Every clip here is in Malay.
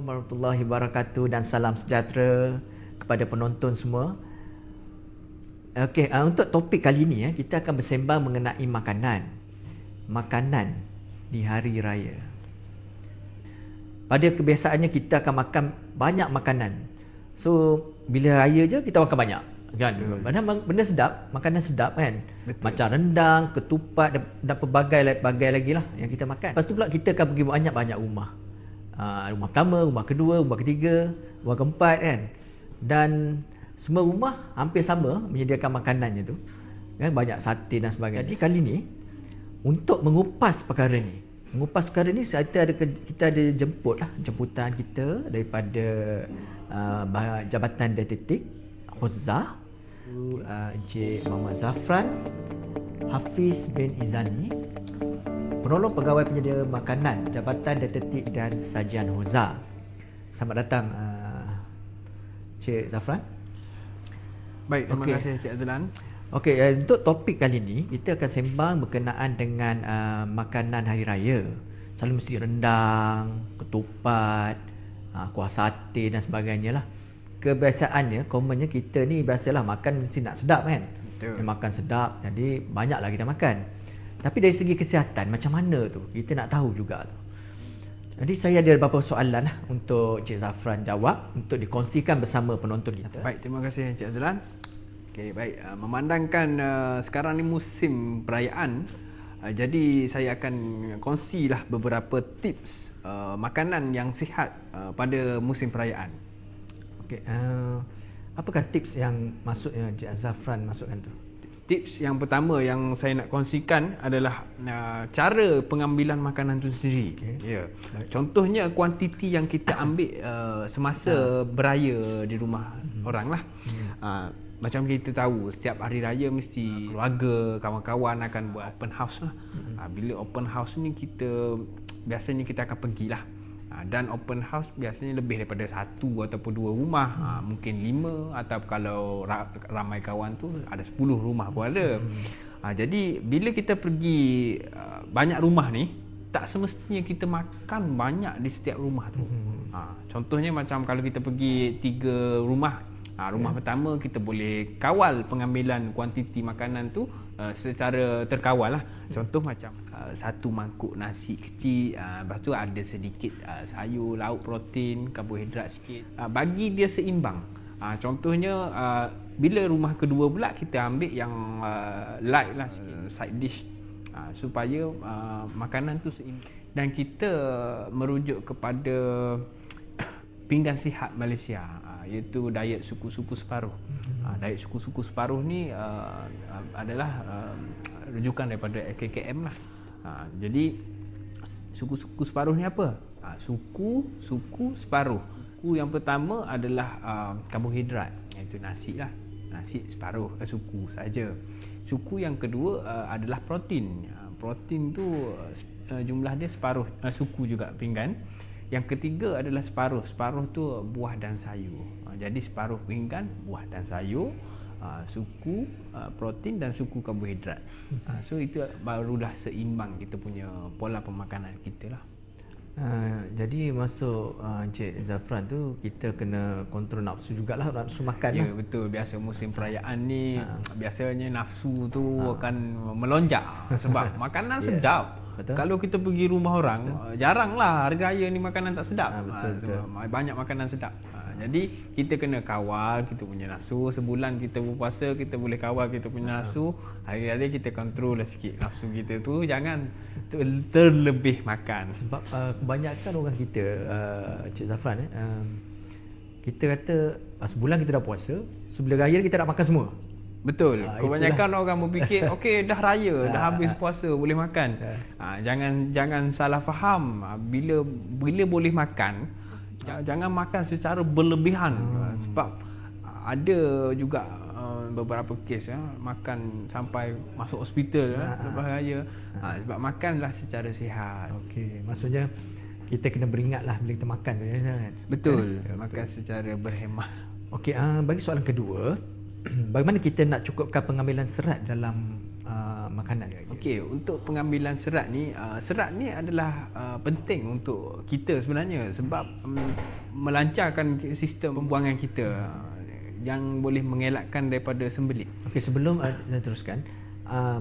Assalamualaikum warahmatullahi wabarakatuh dan salam sejahtera kepada penonton semua. Okey, untuk topik kali ini kita akan bersembang mengenai makanan di hari raya. Pada kebiasaannya kita akan makan banyak makanan. So bila raya je kita makan banyak kan. Benda sedap, makanan sedap kan. Betul. Macam rendang, ketupat dan pelbagai lagi lah yang kita makan. Lepas tu pula kita akan pergi banyak-banyak rumah. Rumah pertama, rumah kedua, rumah ketiga, rumah keempat kan. Dan semua rumah hampir sama menyediakan makanannya tu. Kan, banyak sate dan sebagainya. Jadi kali ni untuk mengupas perkara ni, kita ada jemputan kita daripada Jabatan Detektif Huzah, Encik Muhammad Zafran Hafiz bin Izani, penolong pegawai penyedia makanan Jabatan Detektif dan Sajian Huzah. Selamat datang Encik Zafran. Baik, terima kasih Encik Azlan. Okey, untuk topik kali ni kita akan sembang berkenaan dengan makanan hari raya. Selalu mesti rendang, ketupat, kuah sate dan sebagainya lah. Kebiasaannya, commonnya kita ni biasalah makan mesti nak sedap kan. Betul. Makan sedap, jadi banyaklah kita makan. Tapi dari segi kesihatan macam mana tu? Kita nak tahu juga tu. Jadi saya ada beberapa soalan lah untuk Encik Zafran jawab untuk dikongsikan bersama penonton kita. Baik, terima kasih Encik Azlan. Okey, baik. Memandangkan sekarang ni musim perayaan, jadi saya akan kongsilah beberapa tips makanan yang sihat pada musim perayaan. Okey, apakah tips yang Encik Zafran masukkan tu? Tips yang pertama yang saya nak kongsikan adalah cara pengambilan makanan tu sendiri. Okay. Ya. Contohnya kuantiti yang kita ambil semasa beraya di rumah orang lah. Macam kita tahu setiap hari raya mesti keluarga, kawan-kawan akan buat open house lah. Bila open house ni biasanya kita akan pergilah. Dan open house biasanya lebih daripada satu ataupun dua rumah, mungkin 5, atau kalau ramai kawan tu ada 10 rumah pun ada. Jadi bila kita pergi banyak rumah ni, tak semestinya kita makan banyak di setiap rumah tu. Contohnya macam kalau kita pergi 3 rumah, rumah pertama kita boleh kawal pengambilan kuantiti makanan tu secara terkawal lah. Contoh macam 1 mangkuk nasi kecil, lepas tu ada sedikit sayur, lauk, protein, karbohidrat sikit, bagi dia seimbang. Contohnya bila rumah kedua pula kita ambil yang light lah, side dish, supaya makanan tu seimbang. Dan kita merujuk kepada pinggan sihat Malaysia, iaitu diet suku-suku separuh. Diet suku-suku separuh ni adalah rujukan daripada KKM lah. Jadi suku-suku separuh ni apa? Suku separuh. Suku yang pertama adalah karbohidrat, iaitu nasi lah. Nasi separuh suku saja. Suku yang kedua adalah protein. Protein tu jumlah dia separuh suku juga pinggan. Yang ketiga adalah separuh. Separuh tu buah dan sayur. Jadi separuh pinggan, buah dan sayur, suku protein dan suku karbohidrat. So itu barulah seimbang kita punya pola pemakanan kita lah. Jadi masuk Encik Zafran tu kita kena kontrol nafsu jugalah, nafsu makan lah. Ya betul, biasa musim perayaan ni biasanya nafsu tu akan melonjak sebab makanan sedap. Betul. Kalau kita pergi rumah orang, jaranglah hari raya ni makanan tak sedap. Betul. Banyak makanan sedap. Jadi kita kena kawal kita punya nafsu. Sebulan kita berpuasa, kita boleh kawal kita punya nafsu. Hari raya kita kontrol lah sikit nafsu kita tu, jangan terlebih makan. Sebab kebanyakan orang kita, Cik Zafran, kita kata sebulan kita dah puasa, sebelum raya kita nak makan semua. Betul. Kebanyakan orang berfikir okey dah raya, dah habis puasa boleh makan. Jangan salah faham. Bila boleh makan, jangan makan secara berlebihan. Sebab ada juga beberapa kes makan sampai masuk hospital lepas raya. Sebab makanlah secara sihat. Okey, maksudnya kita kena beringatlah bila kita makan tu kan. Betul. Makan secara berhemah. Okey, bagi soalan kedua, bagaimana kita nak cukupkan pengambilan serat dalam makanan. Okey, untuk pengambilan serat ni adalah penting untuk kita sebenarnya sebab melancarkan sistem pembuangan kita yang boleh mengelakkan daripada sembelit. Okey, sebelum saya teruskan,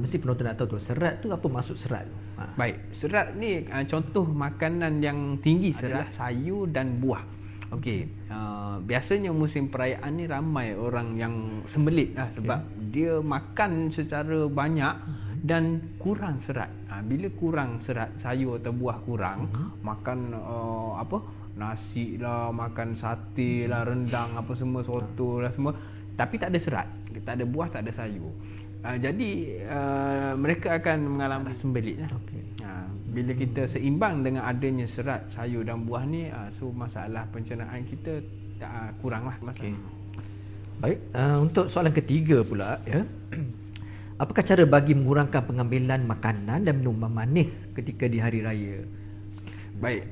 mesti penonton nak tahu tu serat tu apa maksud serat tu. Baik, serat ni contoh makanan yang tinggi adalah sayur dan buah. Okey, biasanya musim perayaan ni ramai orang yang sembelit lah sebab dia makan secara banyak dan kurang serat. Bila kurang serat, sayur atau buah kurang, makan nasi lah, makan sate lah, rendang apa semua, soto lah semua, tapi tak ada serat, tak ada buah, tak ada sayur. Jadi mereka akan mengalami sembelit lah. Bila kita seimbang dengan adanya serat, sayur dan buah ni, so masalah pencernaan kita kurang lah. Baik, untuk soalan ketiga pula ya. Apakah cara bagi mengurangkan pengambilan makanan dan minuman manis ketika di hari raya? Baik,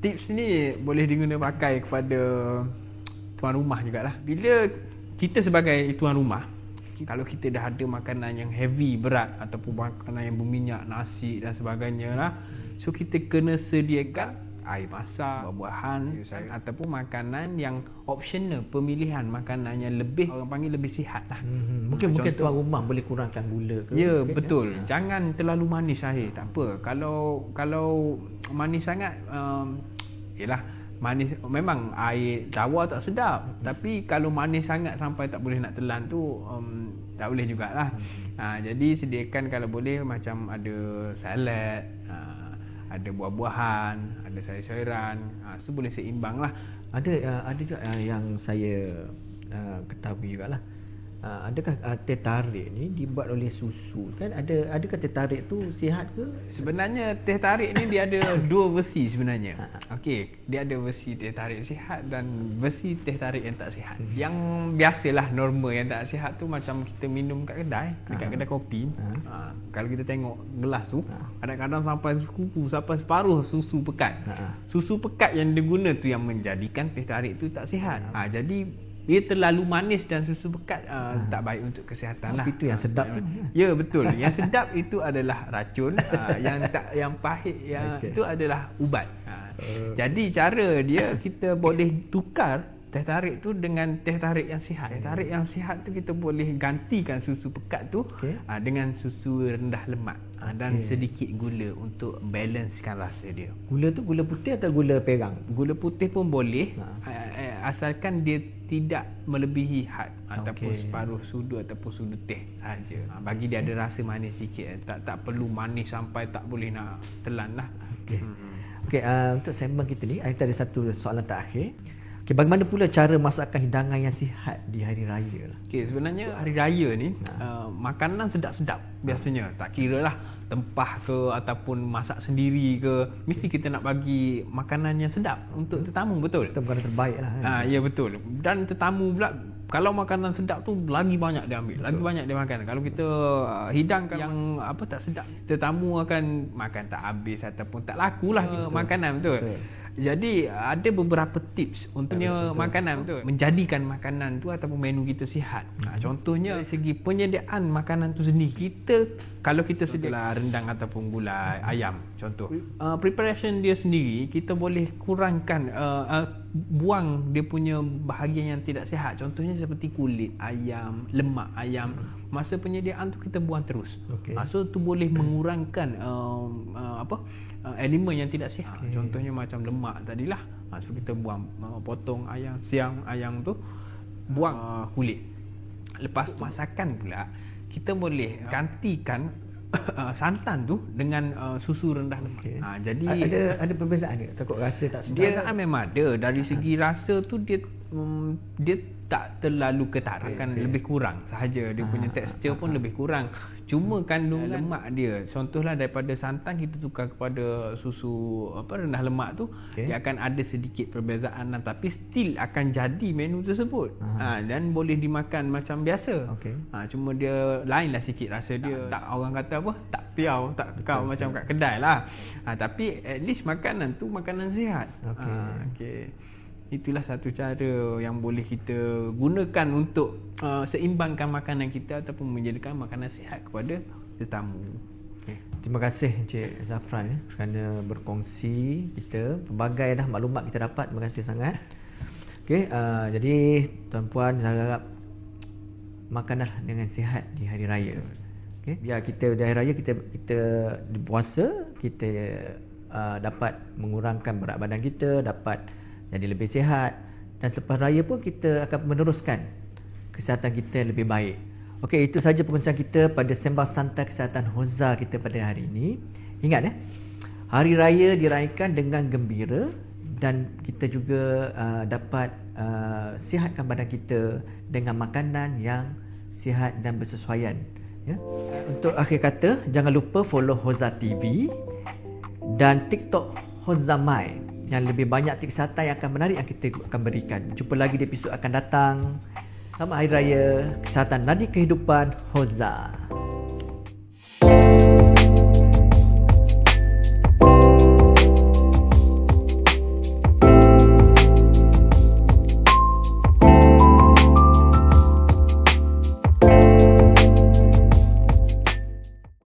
tips ni boleh diguna pakai kepada tuan rumah jugalah. Bila kita sebagai tuan rumah, kalau kita dah ada makanan yang heavy, berat ataupun makanan yang berminyak, nasi dan sebagainya lah, so kita kena sediakan air masak, buah-buahan ataupun makanan yang optional, pemilihan makanan yang lebih, orang panggil lebih sihat lah. Mungkin tuan rumah boleh kurangkan gula ke? Ya, betul. Jangan terlalu manis air, tak apa. Kalau manis sangat, yelah, manis memang air tawar tak sedap, tapi kalau manis sangat sampai tak boleh nak telan tu tak boleh jugalah. Jadi sediakan kalau boleh macam ada salad, ada buah-buahan, ada sayur-sayuran, so boleh seimbang lah. Ada juga yang saya ketahui jugalah. Adakah teh tarik ni dibuat oleh susu kan? Adakah teh tarik tu sihat ke? Sebenarnya teh tarik ni dia ada dua versi sebenarnya. Okey, dia ada versi teh tarik sihat dan versi teh tarik yang tak sihat. Yang biasalah normal yang tak sihat tu macam kita minum kat kedai, dekat kedai kopi. Kalau kita tengok gelas tu, kadang-kadang sampai separuh susu pekat. Susu pekat yang diguna tu yang menjadikan teh tarik tu tak sihat. Jadi dia terlalu manis dan susu pekat tak baik untuk kesihatan lah. Itu yang sedap tu. Ya, betul. Yang sedap itu adalah racun, yang pahit itu adalah ubat. Jadi cara dia, kita boleh tukar teh tarik tu dengan teh tarik yang sihat. Teh tarik yang sihat tu kita boleh gantikan susu pekat tu dengan susu rendah lemak dan sedikit gula untuk balancekan rasa dia. Gula tu gula putih atau gula perang? Gula putih pun boleh, asalkan dia tidak melebihi had ataupun separuh sudu ataupun sudu teh sahaja. Bagi dia ada rasa manis sikit, tak perlu manis sampai tak boleh nak telan lah. Okey, untuk segmen kita ni kita ada satu soalan terakhir. Okey, bagaimana pula cara masakkan hidangan yang sihat di hari raya? Okey, sebenarnya hari raya ni makanan sedap-sedap biasanya. Tak kira lah tempah ke ataupun masak sendiri ke, mesti kita nak bagi makanan yang sedap untuk tetamu, betul? Itu makanan terbaik lah. Ya, betul. Dan tetamu pula, kalau makanan sedap tu lagi banyak dia ambil, lagi banyak dia makan. Kalau kita hidangkan yang tak sedap, tetamu akan makan tak habis ataupun tak lakulah makanan, betul? Jadi ada beberapa tips untuk makanan tu, menjadikan makanan tu ataupun menu kita sihat. Contohnya dari segi penyediaan makanan tu sendiri, kalau kita sediakan rendang ataupun gulai ayam contoh, preparation dia sendiri kita boleh kurangkan, buang dia punya bahagian yang tidak sihat. Contohnya seperti kulit ayam, lemak ayam, masa penyediaan tu kita buang terus. So tu boleh mengurangkan elemen yang tidak sihat. Contohnya macam lemak tadilah, so kita buang, potong ayam, siang ayam tu, buang kulit. Lepas tu masakan pula, kita boleh gantikan santan tu dengan susu rendah lemak. Jadi ada perbezaan dia? Takut rasa tak sedap? Dia memang ada. Dari segi rasa tu dia tak terlalu ketat, akan lebih kurang sahaja. Dia punya tekstur pun lebih kurang. Cuma kandungan lemak dia, contohlah daripada santan kita tukar kepada susu rendah lemak tu, dia akan ada sedikit perbezaan, tapi still akan jadi menu tersebut. Dan boleh dimakan macam biasa. Cuma dia lainlah sikit rasa dia. Tak orang kata tak piau, tak kekau macam kat kedai lah. Tapi at least makanan tu makanan sihat. Itulah satu cara yang boleh kita gunakan untuk seimbangkan makanan kita ataupun menjadikan makanan sihat kepada tetamu. Okay. Terima kasih Encik Zafran kerana berkongsi kita. Pelbagai dah maklumat kita dapat. Terima kasih sangat. Okey, jadi tuan-puan, saya harap makanlah dengan sihat di hari raya. Okey, biar kita di hari raya kita berpuasa, kita dapat mengurangkan berat badan kita, dapat jadi lebih sihat, dan selepas raya pun kita akan meneruskan kesihatan kita lebih baik. Okey, itu saja perkongsian kita pada Sembang Santai Kesihatan Hozza kita pada hari ini. Ingat hari raya dirayakan dengan gembira dan kita juga dapat sihatkan badan kita dengan makanan yang sihat dan bersesuaian. Ya. Untuk akhir kata, jangan lupa follow Hozza TV dan TikTok Hozza Mai. Yang lebih banyak tips kesihatan yang akan menarik yang kita akan berikan. Jumpa lagi di episod akan datang. Selamat Hari Raya Kesihatan Nadi Kehidupan Hozza.